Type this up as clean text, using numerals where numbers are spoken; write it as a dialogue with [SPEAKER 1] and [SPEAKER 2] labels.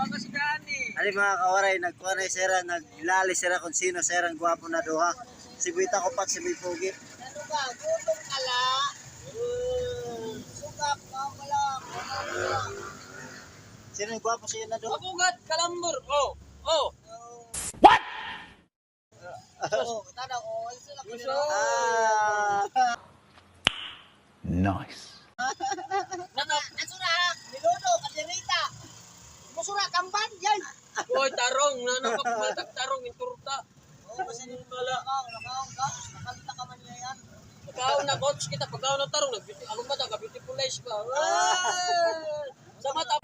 [SPEAKER 1] Baka si Gani.
[SPEAKER 2] Ali mga kawaray, nagkuha na sira, naglali sira kung sino sira ang gwapo na duha. Si Buita ko pat si Bipugi.
[SPEAKER 3] Ano ba? Gutom ka la. Sugap ka wala.
[SPEAKER 2] Sino yung gwapo siya na duha?
[SPEAKER 1] Kabugat, kalambur. Oh.
[SPEAKER 3] Oh, tada oh, sila ko
[SPEAKER 1] Gusto.
[SPEAKER 4] Nice.
[SPEAKER 3] Nasura, niludo, kadirita. Musura kamban, yan.
[SPEAKER 1] Boy, tarong. Nakapagmatag tarong yung turta.
[SPEAKER 3] Oh, kasi nilala ka, nakalita ka man niya yan.
[SPEAKER 1] Pagkaon na coach kita, pagkaon na tarong. Ano ba ta? Beautiful life ka. Sa mata